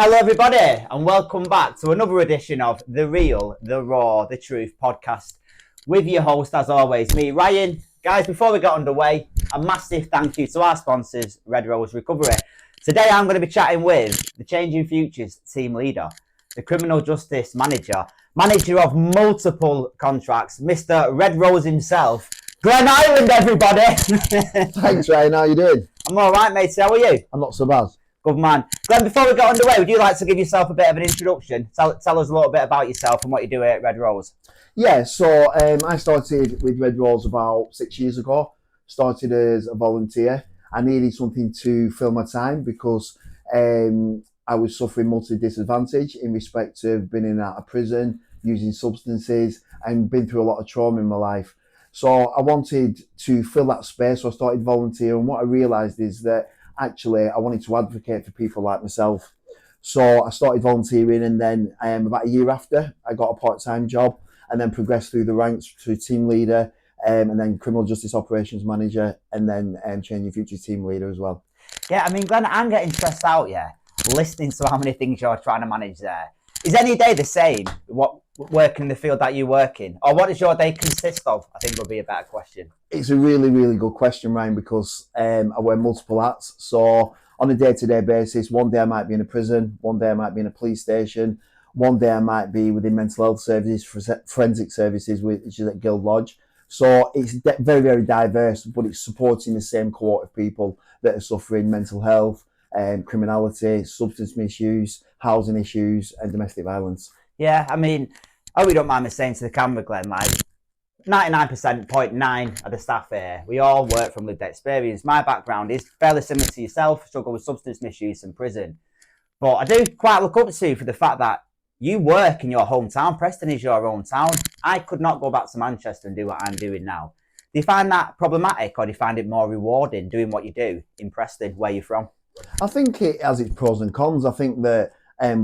Hello everybody and welcome back to another edition of The Real, The Raw, The Truth podcast with your host as always, me Ryan. Guys, before we get underway, a massive thank you to our sponsors, RedRoseRecovery. Today I'm going to be chatting with the Changing Futures team leader, the criminal justice manager of multiple contracts, Mr. Red Rose himself, Glen Ireland everybody. Thanks Ryan, how you doing? I'm alright mate, how are you? I'm not so bad. Good man. Glenn, before we get underway, would you like to give yourself a bit of an introduction? Tell us a little bit about yourself and what you do at Red Rose. Yeah, so I started with Red Rose about 6 years ago. Started as a volunteer. I needed something to fill my time because I was suffering multi-disadvantage in respect of being in and out of prison, using substances, and been through a lot of trauma in my life. So I wanted to fill that space, so I started volunteering. And what I realised is that actually I wanted to advocate for people like myself. So I started volunteering, and then about a year after, I got a part-time job and then progressed through the ranks to team leader, and then criminal justice operations manager, and then Changing Futures team leader as well. Yeah, I mean, Glenn, I'm getting stressed out, listening to how many things you're trying to manage there. Is any day the same, what working in the field that you work in? Or what does your day consist of? I think would be a better question. It's a really, really good question, Ryan, because I wear multiple hats. So on a day-to-day basis, one day I might be in a prison, one day I might be in a police station, one day I might be within mental health services, forensic services, which is at Guild Lodge. So it's very, very diverse, but it's supporting the same cohort of people that are suffering mental health, criminality, substance misuse, housing issues, and domestic violence. Yeah, I mean, I hope you don't mind me saying to the camera, Glenn, like 99.9% of the staff here, we all work from lived experience. My background is fairly similar to yourself, struggle with substance misuse and prison. But I do quite look up to you for the fact that you work in your hometown. Preston is your own town. I could not go back to Manchester and do what I'm doing now. Do you find that problematic, or do you find it more rewarding doing what you do in Preston, where you're from? I think it has its pros and cons. I think that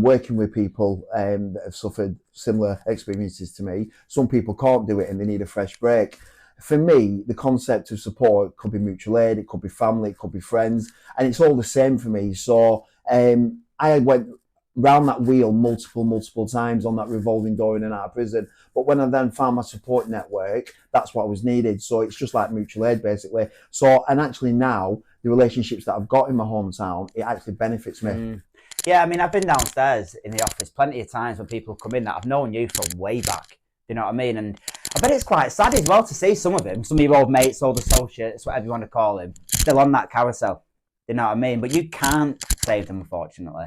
working with people that have suffered similar experiences to me, some people can't do it and they need a fresh break. For me, the concept of support could be mutual aid, it could be family, it could be friends, and it's all the same for me. So I went round that wheel multiple times on that revolving door in and out of prison. But when I then found my support network, that's what was needed. So it's just like mutual aid, basically. So, and actually now, the relationships that I've got in my hometown, it actually benefits me. Yeah, I mean, I've been downstairs in the office plenty of times when people come in that I've known you from way back. You know what I mean? And I bet it's quite sad as well to see some of them, some of your old mates, old associates, whatever you want to call them, still on that carousel. You know what I mean? But you can't save them, unfortunately.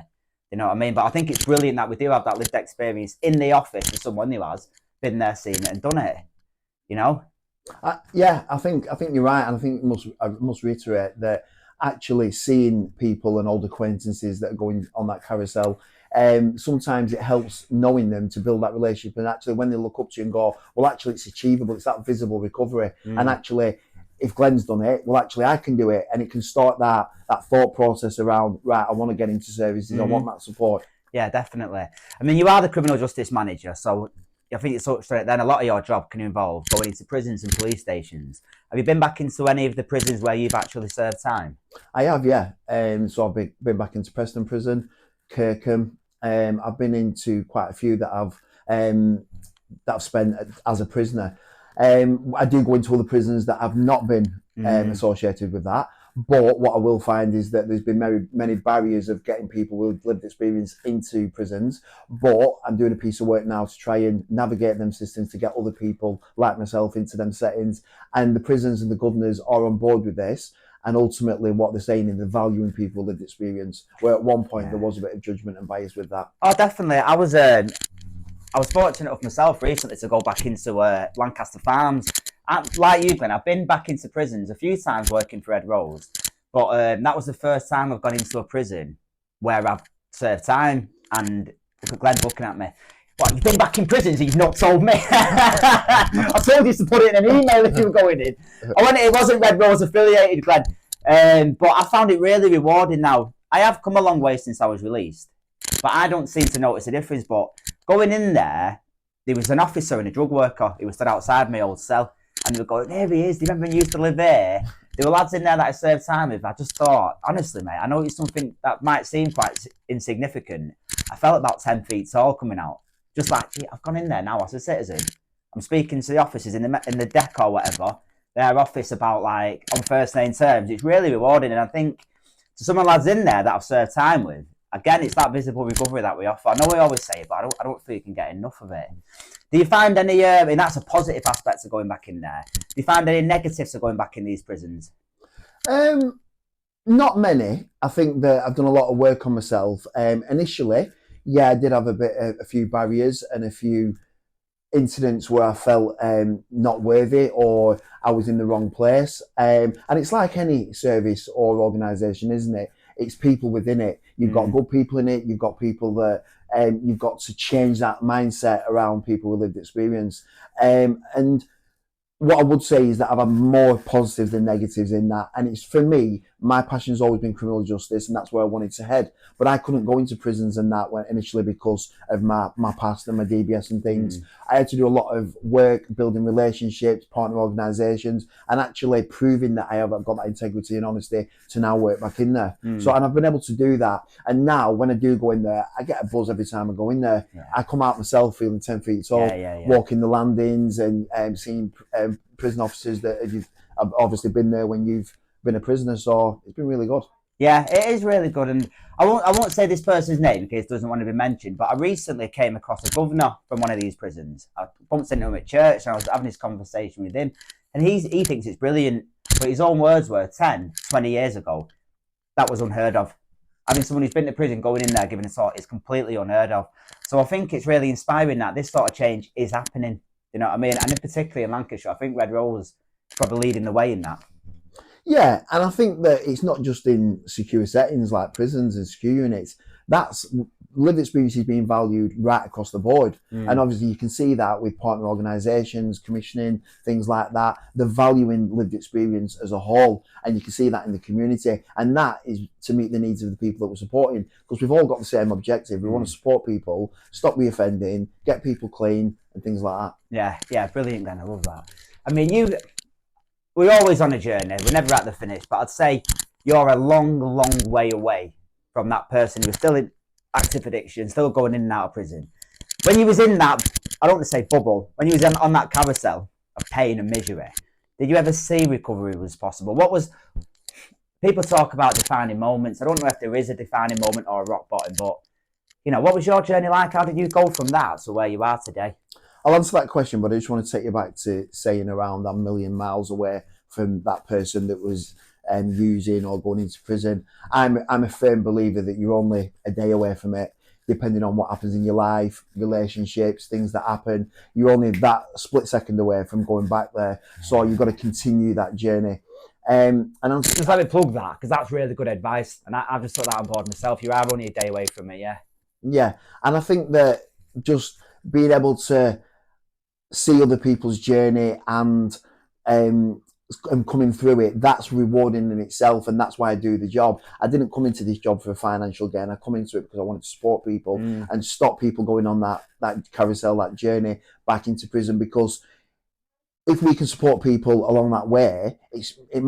You know what I mean? But I think it's brilliant that we do have that lived experience in the office with someone who has been there, seen it, and done it. You know? Yeah, I think you're right, and I think I must reiterate that actually seeing people and old acquaintances that are going on that carousel, sometimes it helps knowing them to build that relationship. And actually, when they look up to you and go, well, actually, it's achievable. It's that visible recovery, and actually, if Glenn's done it, well, actually, I can do it. And it can start that thought process around, right, I want to get into services. I want that support. Yeah, definitely. I mean, you are the criminal justice manager. So I think it's sort of then a lot of your job can involve going into prisons and police stations. Have you been back into any of the prisons where you've actually served time? I have, yeah. So I've been back into Preston Prison, Kirkham. I've been into quite a few that I've spent as a prisoner. I do go into other prisons that have not been associated with that. But what I will find is that there's been many barriers of getting people with lived experience into prisons. But I'm doing a piece of work now to try and navigate them systems to get other people like myself into them settings. And the prisons and the governors are on board with this. And ultimately what they're saying is they're valuing people with lived experience. Where at one point there was a bit of judgment and bias with that. Oh, definitely. I was fortunate enough myself recently to go back into Lancaster Farms. Like you, Glenn, I've been back into prisons a few times working for Red Rose, but that was the first time I've gone into a prison where I've served time. And Glenn's looking at me. What, you've been back in prisons and you've not told me? I told you to put it in an email if you were going in. It wasn't Red Rose affiliated, Glenn. But I found it really rewarding now. I have come a long way since I was released, but I don't seem to notice a difference. But going in there was an officer and a drug worker who was stood outside my old cell. And they were going, there he is. Do you remember when you used to live there? there were lads in there that I served time with. I just thought, honestly, mate, I know it's something that might seem quite insignificant. I felt about 10 feet tall coming out. Just like, gee, I've gone in there now as a citizen. I'm speaking to the officers in the deck or whatever, their office about like on first name terms. It's really rewarding, and I think to some of the lads in there that I've served time with, again, it's that visible recovery that we offer. I know we always say it, but I don't feel you can get enough of it. Do you find any, and that's a positive aspect of going back in there, do you find any negatives of going back in these prisons? Not many. I think that I've done a lot of work on myself. Initially, yeah, I did have a few barriers and a few incidents where I felt not worthy or I was in the wrong place. And it's like any service or organisation, isn't it? It's people within it. You've got good people in it. You've got people that you've got to change that mindset around people with lived experience. And what I would say is that I've had more positives than negatives in that. And it's, for me, my passion has always been criminal justice, and that's where I wanted to head. But I couldn't go into prisons and that initially because of my past and my DBS and things. I had to do a lot of work, building relationships, partner organisations, and actually proving that I have got that integrity and honesty to now work back in there. So, and I've been able to do that. And now when I do go in there, I get a buzz every time I go in there. I come out myself feeling 10 feet tall, walking the landings and seeing prison officers that have obviously been there when you've been a prisoner. So it's been really good. Yeah, it is really good, and I won't say this person's name in case it doesn't want to be mentioned, but I recently came across a governor from one of these prisons. I bumped into him at church and I was having this conversation with him, and he thinks it's brilliant, but his own words were 10, 20 years ago, that was unheard of. Having someone who's been to prison going in there giving a talk is completely unheard of. So I think it's really inspiring that this sort of change is happening. You know what I mean? And particularly in Lancashire, I think Red Rose is probably leading the way in that. Yeah, and I think that it's not just in secure settings like prisons and secure units. That's lived experience is being valued right across the board. And obviously you can see that with partner organisations, commissioning, things like that. The value in lived experience as a whole. And you can see that in the community. And that is to meet the needs of the people that we're supporting. Because we've all got the same objective. We want to support people, stop reoffending, get people clean and things like that. Yeah, brilliant, Glenn. I love that. I mean, we're always on a journey. We're never at the finish. But I'd say you're a long, long way away from that person who's still in active addiction, still going in and out of prison. When you was in that, I don't want to say bubble, when you was on that carousel of pain and misery, did you ever see recovery was possible? People talk about defining moments. I don't know if there is a defining moment or a rock bottom, but, you know, what was your journey like? How did you go from that to where you are today? I'll answer that question, but I just want to take you back to saying around a million miles away from that person that was using or going into prison. I'm a firm believer that you're only a day away from it, depending on what happens in your life, relationships, things that happen. You're only that split second away from going back there. So you've got to continue that journey. And I'm just let me plug that, because that's really good advice. And I've just took that on board myself. You are only a day away from it, yeah. Yeah. And I think that just being able to see other people's journey and coming through it, that's rewarding in itself, and that's why I do the job. I didn't come into this job for a financial gain. I come into it because I wanted to support people and stop people going on that carousel, that journey back into prison. Because if we can support people along that way, it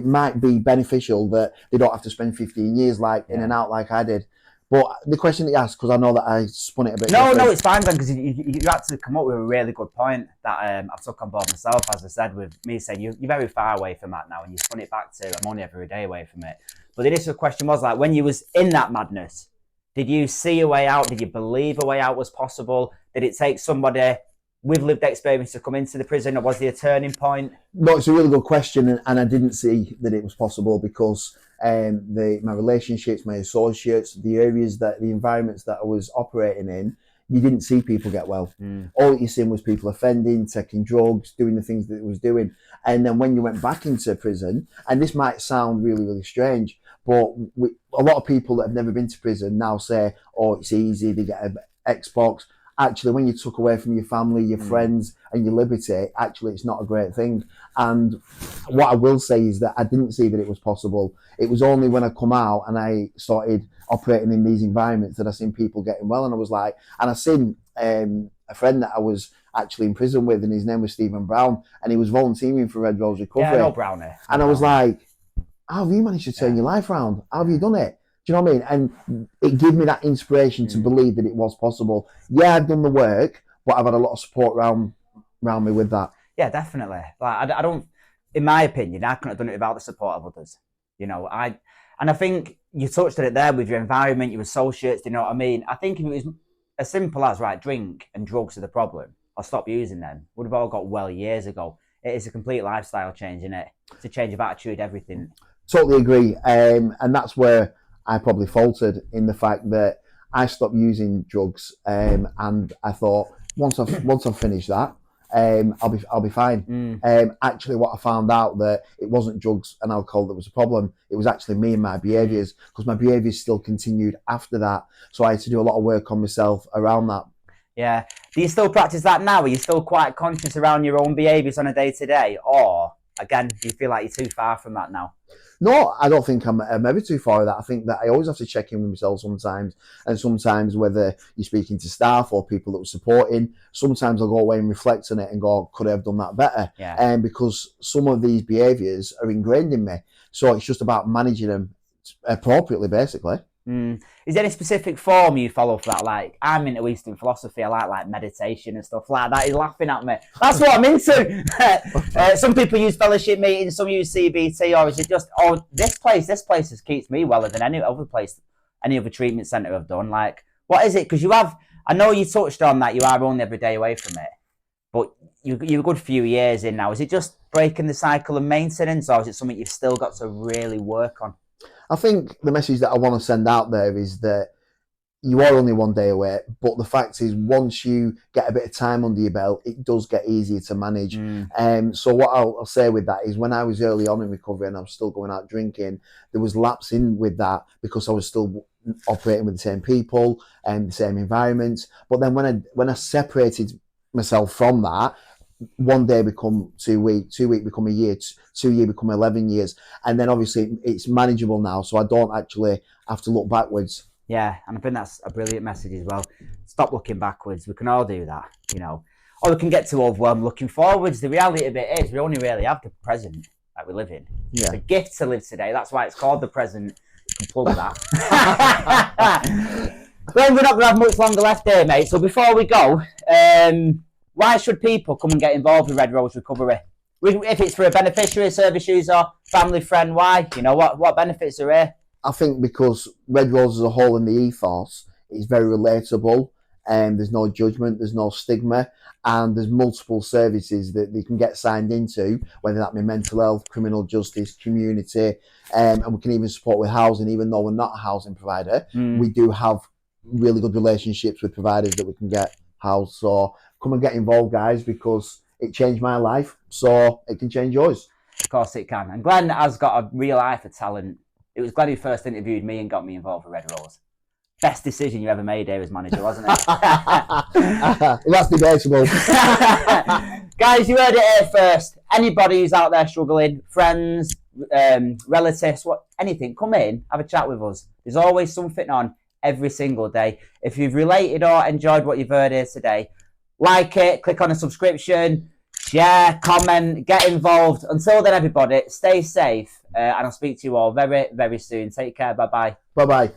might be beneficial that they don't have to spend 15 years in and out like I did. But the question that you asked, because I know that I spun it a bit. No, it's fine, then, because you had to come up with a really good point that I took on board myself, as I said, with me saying you're very far away from that now, and you spun it back to I'm only every day away from it. But the initial question was, like, when you was in that madness, did you see a way out? Did you believe a way out was possible? Did it take somebody with lived experience to come into the prison, or was there a turning point? No, it's a really good question, and I didn't see that it was possible because my relationships, my associates, the areas the environments that I was operating in, you didn't see people get well. All that you seen was people offending, taking drugs, doing the things that it was doing. And then when you went back into prison, and this might sound really, really strange, but a lot of people that have never been to prison now say, oh, it's easy, they get an Xbox. Actually, when you took away from your family, your friends and your liberty, actually it's not a great thing. And what I will say is that I didn't see that it was possible. It was only when I come out and I started operating in these environments that I seen people getting well, and I was like, and I seen a friend that I was actually in prison with, and his name was Stephen Brown, and he was volunteering for Red Rose Recovery. Yeah, I know Brownie. And I was like, how have you managed to turn your life around? How have you done it? Do you know what I mean? And it gave me that inspiration to believe that it was possible. Yeah, I've done the work, but I've had a lot of support around me with that. Yeah, definitely. Like I don't, in my opinion, I couldn't have done it without the support of others. You know, I think you touched on it there with your environment, your associates. You know what I mean? I think if it was as simple as right, drink and drugs are the problem, or stop using them, would have all got well years ago. It is a complete lifestyle change, isn't it? It's a change of attitude, everything. Totally agree. And that's where I probably faltered, in the fact that I stopped using drugs, and I thought once I've finished that, I'll be fine. Actually, what I found out, that it wasn't drugs and alcohol that was a problem. It was actually me and my behaviours, because my behaviours still continued after that. So I had to do a lot of work on myself around that. Yeah. Do you still practice that now? Are you still quite conscious around your own behaviours on a day-to-day? Or, again, do you feel like you're too far from that now? No, I don't think I'm ever too far with that. I think that I always have to check in with myself sometimes. And sometimes, whether you're speaking to staff or people that were supporting, sometimes I'll go away and reflect on it and go, could I have done that better? Yeah. And because some of these behaviours are ingrained in me. So it's just about managing them appropriately, basically. Is there any specific form you follow for that? Like, I'm into Eastern philosophy. I like meditation and stuff like that. He's laughing at me. That's what I'm into. Some people use fellowship meetings, some use CBT, or is it just, this place has keeps me weller than any other place, any other treatment centre I've done. Like, what is it? Because I know you touched on that, you are only every day away from it, but you're a good few years in now. Is it just breaking the cycle of maintenance, or is it something you've still got to really work on? I think the message that I want to send out there is that you are only one day away, but the fact is, once you get a bit of time under your belt, it does get easier to manage. So what I'll say with that is, when I was early on in recovery and I was still going out drinking, there was lapsing with that, because I was still operating with the same people and the same environments. But then when I separated myself from that, one day become 2 weeks, 2 weeks become a year, 2 years become 11 years. And then obviously it's manageable now, so I don't actually have to look backwards. Yeah, and I think that's a brilliant message as well. Stop looking backwards. We can all do that, you know. Or we can get too overwhelmed looking forwards. The reality of it is, we only really have the present that we live in. Yeah. It's a gift to live today. That's why it's called the present. You can plug that. Well, we're not going to have much longer left here, mate. So before we go, why should people come and get involved with Red Rose Recovery? If it's for a beneficiary, service user, family friend, why? You know, what benefits are here? I think because Red Rose as a whole in the ethos is very relatable, and there's no judgment, there's no stigma, and there's multiple services that they can get signed into, whether that be mental health, criminal justice, community, and we can even support with housing. Even though we're not a housing provider, we do have really good relationships with providers that we can get housed. So come and get involved, guys, because it changed my life, so it can change yours. Of course it can. And Glenn has got a real eye for talent. It was Glenn who first interviewed me and got me involved with Red Rose. Best decision you ever made here as manager, wasn't it? That's debatable. Guys, you heard it here first. Anybody who's out there struggling, friends, relatives, anything, come in, have a chat with us. There's always something on every single day. If you've related or enjoyed what you've heard here today, like it, click on a subscription, share, comment, get involved. Until then, everybody, stay safe, and I'll speak to you all very, very soon. Take care. Bye-bye. Bye-bye.